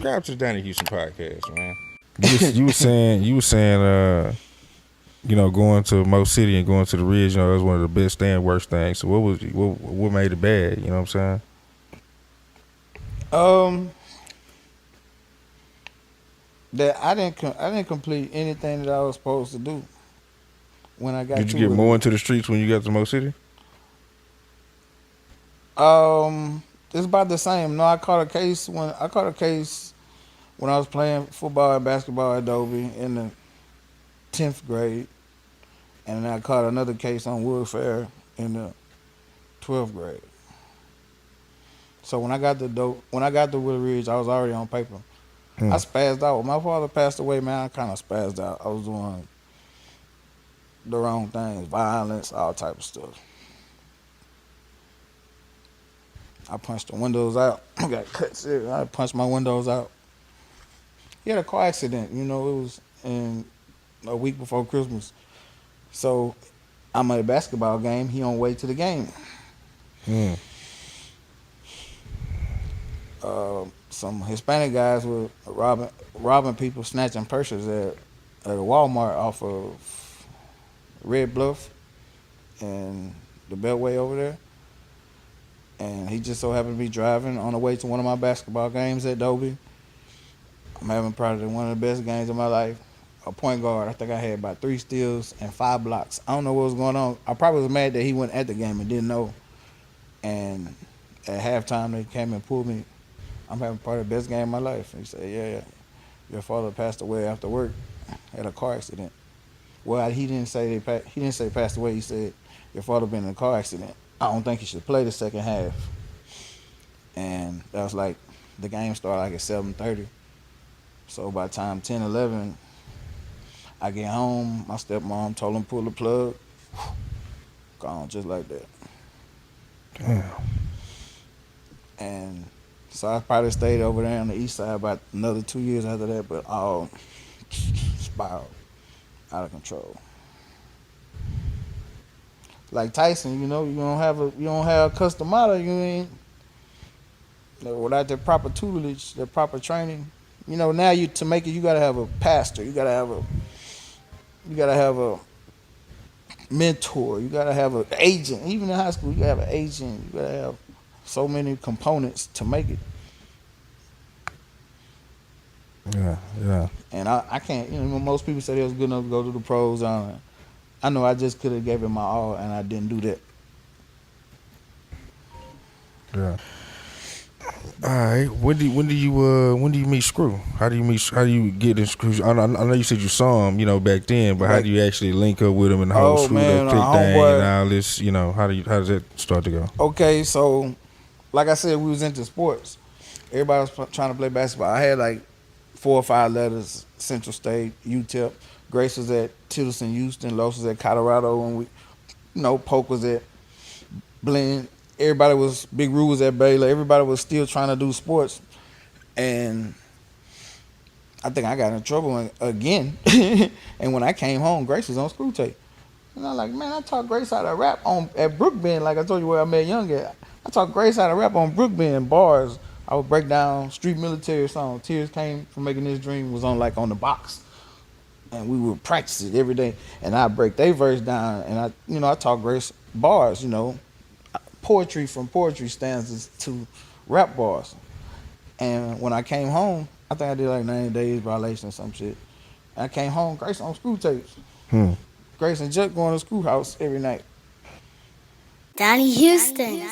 subscribe to the Donnie Houston podcast, man. You were saying, going to Mo City and going to the Ridge, that was one of the best and worst things. So what made it bad? You know what I'm saying? That I didn't complete anything that I was supposed to do when I got to it. Did you get more into the streets when you got to Mo City? It's about the same. No, I caught a case when I was playing football and basketball at Adobe in the 10th grade, and then I caught another case on Wood Fair in the 12th grade. So when I got to Wood Ridge, I was already on paper. I spazzed out. When my father passed away, man, I kind of spazzed out. I was doing the wrong things, violence, all type of stuff. I punched the windows out. I got cut serious. I punched my windows out. He had a car accident. It was in a week before Christmas. So I'm at a basketball game. He on the way to the game. Some Hispanic guys were robbing people, snatching purses at a Walmart off of Red Bluff and the Beltway over there. And he just so happened to be driving on the way to one of my basketball games at Adobe. I'm having probably one of the best games of my life. A point guard, I think I had about 3 steals and 5 blocks. I don't know what was going on. I probably was mad that he went at the game and didn't know. And at halftime, they came and pulled me. I'm having probably the best game of my life. And he said, yeah, your father passed away after work at a car accident. Well, he didn't say passed away. He said, your father been in a car accident. I don't think he should play the second half. And that was like, the game started like at 7:30. So by the time 10, 11, I get home, my stepmom told him pull the plug. Gone just like that. Damn. And so I probably stayed over there on the east side about another 2 years after that, but all spiraled out of control. Like Tyson, you don't have custom model, you ain't without the proper tutelage, the proper training. Now to make it, you gotta have a pastor, you gotta have a mentor, you gotta have an agent. Even in high school, you gotta have an agent. You gotta have so many components to make it. Yeah. And I can't. Most people say they was good enough to go to the pros. I know I just could have gave it my all, and I didn't do that. Yeah. All right. When do you meet Screw? How do you get in Screw? I know you said you saw him, back then, but how do you actually link up with him and the whole Screw Up click thing and all this? How does that start to go? Okay, so like I said, we was into sports. Everybody was trying to play basketball. I had like 4 or 5 letters: Central State, UTEP. Grace was at Tittleson, Houston. Los was at Colorado, and Polk was at Blinn. Everybody was, Big Rue was at Baylor. Everybody was still trying to do sports. And I think I got in trouble again. And when I came home, Grace was on Screw Tape. And I'm like, man, I taught Grace how to rap at Brookbend, like I told you where I met Young at. I taught Grace how to rap on Brookbend bars. I would break down Street Military song. Tears Came From Making This Dream was on the box. And we would practice it every day. And I'd break their verse down. And I taught Grace bars, poetry from poetry stanzas to rap bars. And when I came home, I think I did like 90 days violation or some shit. And I came home, Grace on Screw Tapes. Grace and Chuck going to schoolhouse every night. Donnie Houston.